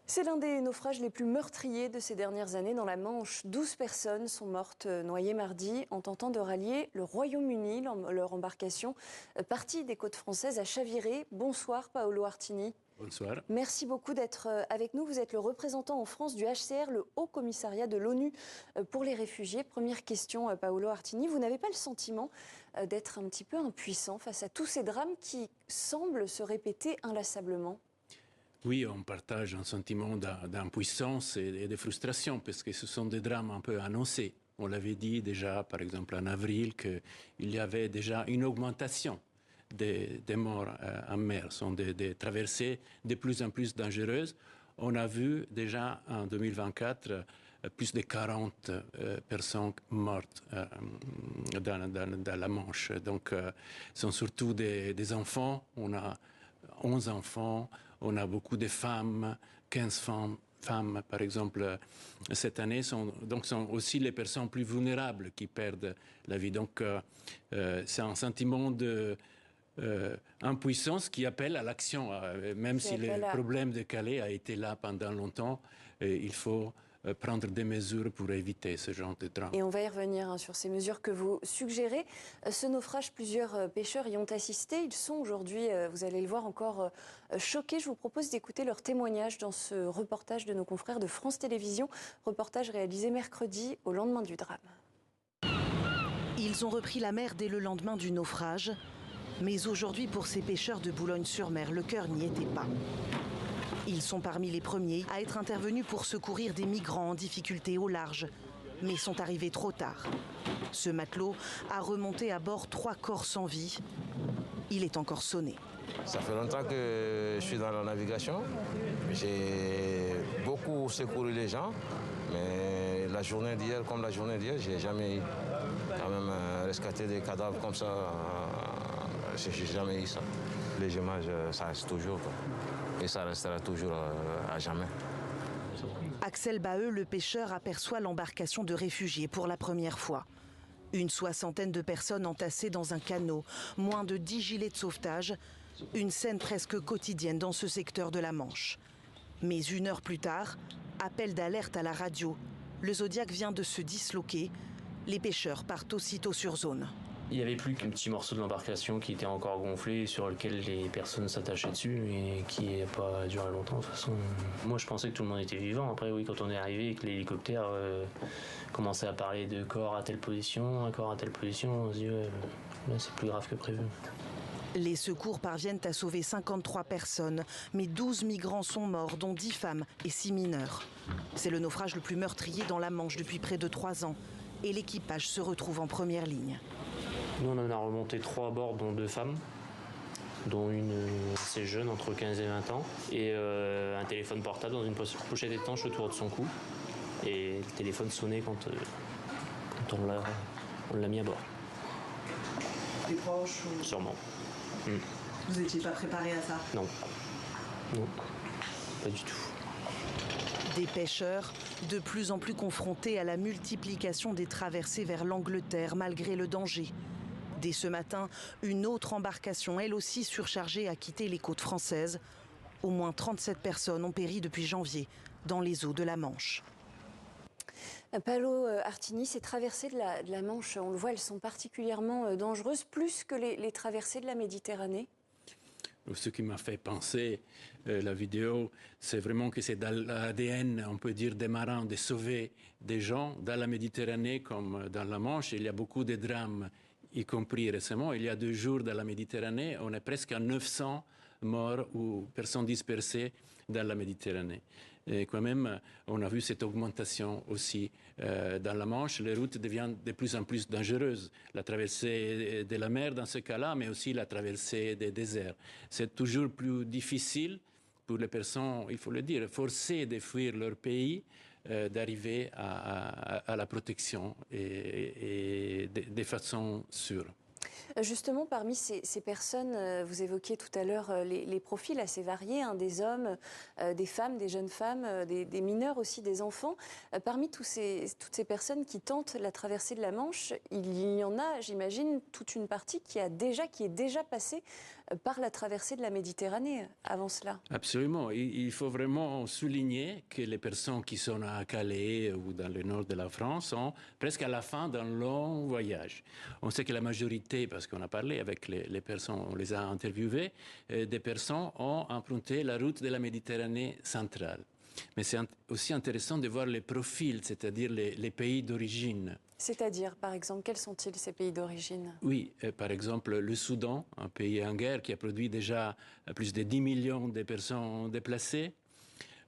C'est l'un des naufrages les plus meurtriers de ces dernières années dans la Manche. 12 personnes sont mortes noyées mardi en tentant de rallier le Royaume-Uni. Leur embarcation, partie des côtes françaises, a chaviré. Bonsoir Paolo Artini. Bonsoir. Merci beaucoup d'être avec nous. Vous êtes le représentant en France du HCR, le Haut Commissariat de l'ONU pour les réfugiés. Première question, Paolo Artini. Vous n'avez pas le sentiment d'être un petit peu impuissant face à tous ces drames qui semblent se répéter inlassablement ? Oui, on partage un sentiment d'impuissance et de frustration parce que ce sont des drames un peu annoncés. On l'avait dit déjà, par exemple, en avril, qu'il y avait déjà une augmentation des morts en mer. Ce sont des traversées de plus en plus dangereuses. On a vu déjà en 2024 plus de 40 personnes mortes dans la Manche. Donc, ce sont surtout des enfants. On a 11 enfants, on a beaucoup de femmes, 15 femmes par exemple, cette année, sont aussi les personnes plus vulnérables qui perdent la vie. Donc, c'est un sentiment d'impuissance qui appelle à l'action. Même si le problème de Calais a été là pendant longtemps, il faut prendre des mesures pour éviter ce genre de drame. Et on va y revenir sur ces mesures que vous suggérez. Ce naufrage, plusieurs pêcheurs y ont assisté. Ils sont aujourd'hui, vous allez le voir, encore choqués. Je vous propose d'écouter leur témoignage dans ce reportage de nos confrères de France Télévisions. Reportage réalisé mercredi au lendemain du drame. Ils ont repris la mer dès le lendemain du naufrage. Mais aujourd'hui, pour ces pêcheurs de Boulogne-sur-Mer, le cœur n'y était pas. Ils sont parmi les premiers à être intervenus pour secourir des migrants en difficulté au large, mais sont arrivés trop tard. Ce matelot a remonté à bord 3 corps sans vie. Il est encore sonné. Ça fait longtemps que je suis dans la navigation. J'ai beaucoup secouru les gens, mais la journée d'hier, comme la journée d'hier, j'ai jamais quand même rescaté des cadavres comme ça. J'ai jamais eu ça. Les images, ça reste toujours, quoi. Et ça restera toujours à jamais. Axel Baheu, le pêcheur, aperçoit l'embarcation de réfugiés pour la première fois. Une soixantaine de personnes entassées dans un canot, moins de 10 gilets de sauvetage. Une scène presque quotidienne dans ce secteur de la Manche. Mais 1 heure plus tard, appel d'alerte à la radio. Le Zodiac vient de se disloquer. Les pêcheurs partent aussitôt sur zone. Il n'y avait plus qu'un petit morceau de l'embarcation qui était encore gonflé, sur lequel les personnes s'attachaient dessus et qui n'a pas duré longtemps de toute façon. Moi je pensais que tout le monde était vivant. Après oui, quand on est arrivé et que l'hélicoptère commençait à parler de corps à telle position, un corps à telle position, on se dit ouais, là c'est plus grave que prévu. Les secours parviennent à sauver 53 personnes, mais 12 migrants sont morts, dont 10 femmes et 6 mineurs. C'est le naufrage le plus meurtrier dans la Manche depuis près de 3 ans. Et l'équipage se retrouve en première ligne. Nous, on en a remonté 3 à bord, dont 2 femmes, dont une assez jeune, entre 15 et 20 ans, et un téléphone portable dans une pochette étanche autour de son cou. Et le téléphone sonnait quand on l'a mis à bord. Des proches ou... Sûrement. Vous n'étiez pas préparé à ça? Non. Non, pas du tout. Des pêcheurs de plus en plus confrontés à la multiplication des traversées vers l'Angleterre malgré le danger. Dès ce matin, une autre embarcation, elle aussi surchargée, a quitté les côtes françaises. Au moins 37 personnes ont péri depuis janvier dans les eaux de la Manche. Paolo Artini, ces traversées de la Manche, on le voit, elles sont particulièrement dangereuses, plus que les traversées de la Méditerranée. Ce qui m'a fait penser la vidéo, c'est vraiment que c'est dans l'ADN, on peut dire, des marins, de sauver des gens dans la Méditerranée comme dans la Manche. Il y a beaucoup de drames, y compris récemment. Il y a 2 jours dans la Méditerranée, on est presque à 900 morts ou personnes dispersées dans la Méditerranée. Et quand même, on a vu cette augmentation aussi dans la Manche. Les routes deviennent de plus en plus dangereuses. La traversée de la mer dans ce cas-là, mais aussi la traversée des déserts. C'est toujours plus difficile pour les personnes, il faut le dire, forcées de fuir leur pays, d'arriver à la protection et de façon sûre. Justement, parmi ces personnes, vous évoquiez tout à l'heure les profils assez variés, hein, des hommes, des femmes, des jeunes femmes, des mineurs aussi, des enfants. Parmi toutes ces personnes qui tentent la traversée de la Manche, il y en a, j'imagine, toute une partie qui est déjà passée par la traversée de la Méditerranée avant cela. Absolument. Il faut vraiment souligner que les personnes qui sont à Calais ou dans le nord de la France sont presque à la fin d'un long voyage. On sait que la majorité, parce qu'on a parlé avec les personnes, on les a interviewées, des personnes ont emprunté la route de la Méditerranée centrale. Mais c'est aussi intéressant de voir les profils, c'est-à-dire les pays d'origine. C'est-à-dire, par exemple, quels sont-ils ces pays d'origine? Oui, par exemple, le Soudan, un pays en guerre qui a produit déjà plus de 10 millions de personnes déplacées.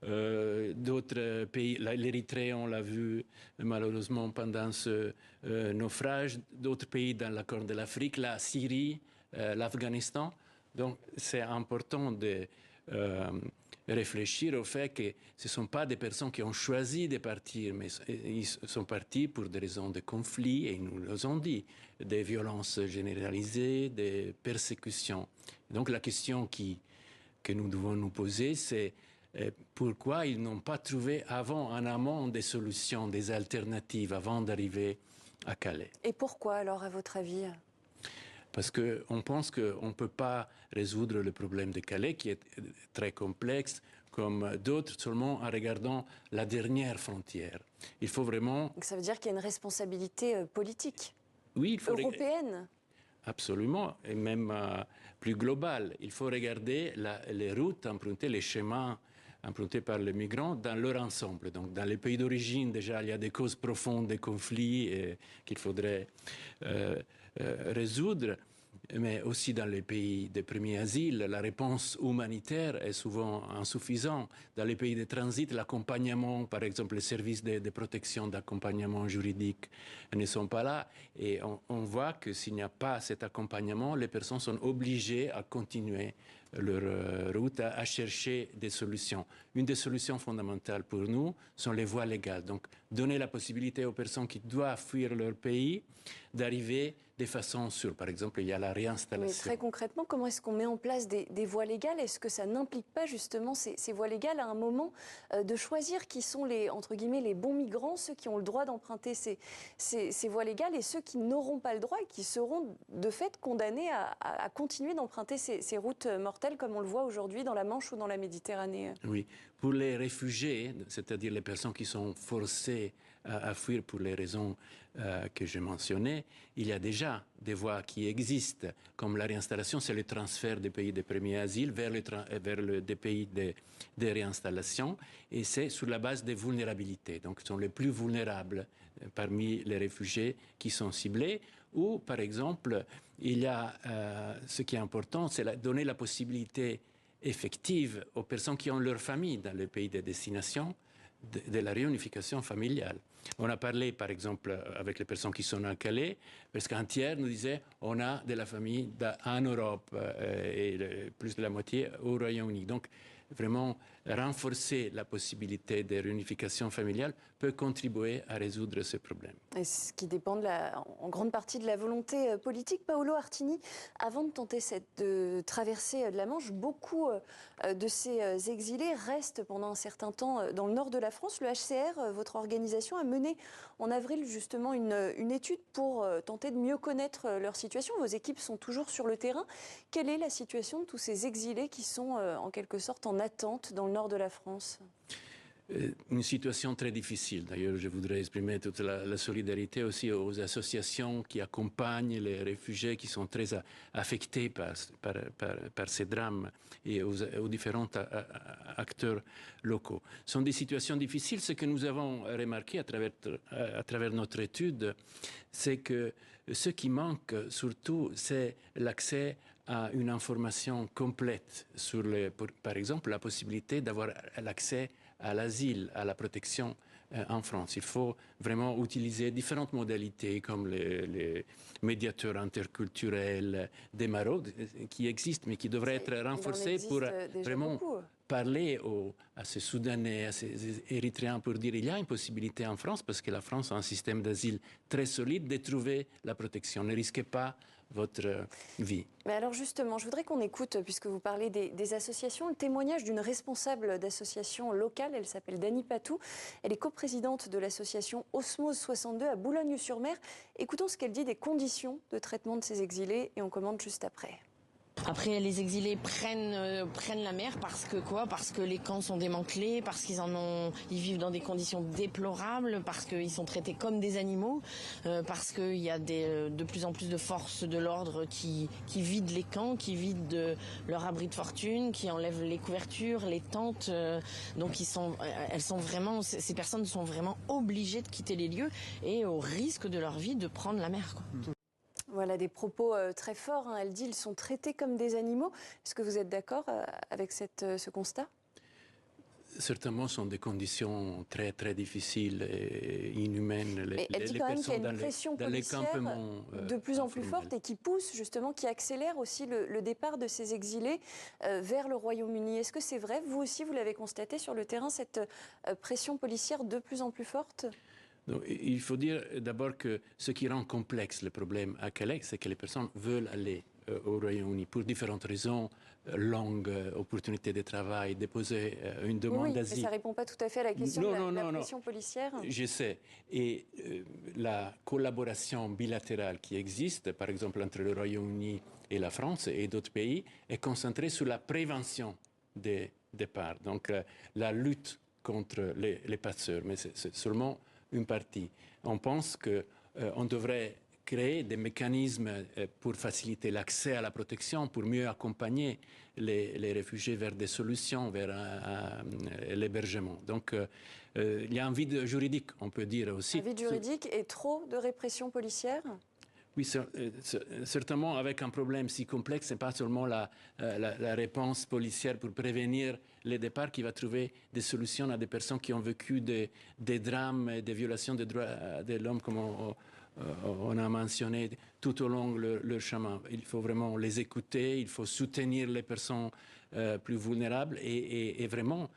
D'autres pays, l'Érythrée, on l'a vu malheureusement pendant ce naufrage. D'autres pays dans la Corne de l'Afrique, la Syrie, l'Afghanistan. Donc, c'est important de réfléchir au fait que ce ne sont pas des personnes qui ont choisi de partir, mais ils sont partis pour des raisons de conflit, et ils nous l'ont dit, des violences généralisées, des persécutions. Donc la question que nous devons nous poser, c'est pourquoi ils n'ont pas trouvé avant, en amont, des solutions, des alternatives avant d'arriver à Calais. Et pourquoi alors, à votre avis? Parce qu'on pense qu'on ne peut pas résoudre le problème de Calais, qui est très complexe, comme d'autres, seulement en regardant la dernière frontière. Il faut vraiment... Donc ça veut dire qu'il y a une responsabilité politique, oui, il faut européenne. Absolument, et même plus globale. Il faut regarder les routes empruntées, les chemins empruntés par les migrants dans leur ensemble. Donc, dans les pays d'origine, déjà, il y a des causes profondes des conflits qu'il faudrait résoudre. Mais aussi dans les pays de premier asile, la réponse humanitaire est souvent insuffisante. Dans les pays de transit, l'accompagnement, par exemple, les services de protection, d'accompagnement juridique ne sont pas là. Et on voit que s'il n'y a pas cet accompagnement, les personnes sont obligées à continuer leur route, à chercher des solutions. Une des solutions fondamentales pour nous sont les voies légales. Donc, donner la possibilité aux personnes qui doivent fuir leur pays d'arriver de façon sûre. Par exemple, il y a la réinstallation. Mais très concrètement, comment est-ce qu'on met en place des voies légales? Est-ce que ça n'implique pas justement ces voies légales à un moment de choisir qui sont les, entre guillemets, les bons migrants, ceux qui ont le droit d'emprunter ces voies légales, et ceux qui n'auront pas le droit et qui seront de fait condamnés à continuer d'emprunter ces routes mortelles comme on le voit aujourd'hui dans la Manche ou dans la Méditerranée? Oui. Pour les réfugiés, c'est-à-dire les personnes qui sont forcées à fuir pour les raisons que je mentionnais, il y a déjà des voies qui existent, comme la réinstallation, c'est le transfert des pays de premier asile vers des pays de réinstallation, et c'est sur la base des vulnérabilités. Donc, ce sont les plus vulnérables parmi les réfugiés qui sont ciblés, ou, par exemple, il y a ce qui est important, c'est donner la possibilité effective aux personnes qui ont leur famille dans le pays de destination de la réunification familiale. On a parlé, par exemple, avec les personnes qui sont à Calais, parce qu'un tiers nous disait on a de la famille en Europe et plus de la moitié au Royaume-Uni. Donc, vraiment, renforcer la possibilité de réunification familiale peut contribuer à résoudre ce problème. Et ce qui dépend en grande partie de la volonté politique. Paolo Artini, avant de tenter cette traversée de la Manche, beaucoup de ces exilés restent pendant un certain temps dans le nord de la France. Le HCR, votre organisation, a mené en avril justement une étude pour tenter de mieux connaître leur situation. Vos équipes sont toujours sur le terrain. Quelle est la situation de tous ces exilés qui sont en quelque sorte en attente dans le nord de la France ? Une situation très difficile. D'ailleurs, je voudrais exprimer toute la solidarité aussi aux associations qui accompagnent les réfugiés qui sont très affectés par ces drames et aux différents acteurs locaux. Ce sont des situations difficiles. Ce que nous avons remarqué à travers notre étude, c'est que ce qui manque surtout, c'est l'accès à une information complète sur, par exemple, la possibilité d'avoir l'accès à l'asile, à la protection en France. Il faut vraiment utiliser différentes modalités comme les médiateurs interculturels, des maraudes qui existent mais qui devraient être renforcés pour vraiment parler à ces Soudanais, à ces Érythréens pour dire qu'il y a une possibilité en France parce que la France a un système d'asile très solide de trouver la protection. Ne risquez pas votre vie. Mais alors justement, je voudrais qu'on écoute, puisque vous parlez des associations, le témoignage d'une responsable d'association locale. Elle s'appelle Dany Patou. Elle est coprésidente de l'association Osmose 62 à Boulogne-sur-Mer. Écoutons ce qu'elle dit des conditions de traitement de ces exilés et on commente juste après. Après, les exilés prennent la mer parce que quoi? Parce que les camps sont démantelés, parce ils vivent dans des conditions déplorables, parce qu'ils sont traités comme des animaux, parce qu'il y a de plus en plus de forces de l'ordre qui vident les camps, qui vident leur abri de fortune, qui enlèvent les couvertures, les tentes. Donc ces personnes sont vraiment obligées de quitter les lieux et au risque de leur vie de prendre la mer, quoi. Voilà des propos très forts. Elle dit ils sont traités comme des animaux. Est-ce que vous êtes d'accord avec ce constat? Certainement, ce sont des conditions très, très difficiles et inhumaines. Mais elle dit quand même qu'il y a une pression policière de plus en plus forte et qui pousse justement, qui accélère aussi le départ de ces exilés vers le Royaume-Uni. Est-ce que c'est vrai? Vous aussi, vous l'avez constaté sur le terrain, cette pression policière de plus en plus forte? Donc, il faut dire d'abord que ce qui rend complexe le problème à Calais, c'est que les personnes veulent aller au Royaume-Uni pour différentes raisons, langue, opportunité de travail, déposer une demande d'asile. Oui, mais ça ne répond pas tout à fait à la question de la pression policière. Je sais. Et la collaboration bilatérale qui existe, par exemple entre le Royaume-Uni et la France et d'autres pays, est concentrée sur la prévention des départs. Donc la lutte contre les passeurs. Mais c'est seulement une partie. On pense qu'on devrait créer des mécanismes pour faciliter l'accès à la protection, pour mieux accompagner les réfugiés vers des solutions, vers l'hébergement. Donc il y a un vide juridique, on peut dire aussi. Un vide juridique et trop de répression policière? Oui, certainement avec un problème si complexe, ce n'est pas seulement la réponse policière pour prévenir les départs qui va trouver des solutions à des personnes qui ont vécu des drames, des violations des droits de l'homme, comme on a mentionné tout au long de leur chemin. Il faut vraiment les écouter, il faut soutenir les personnes plus vulnérables et vraiment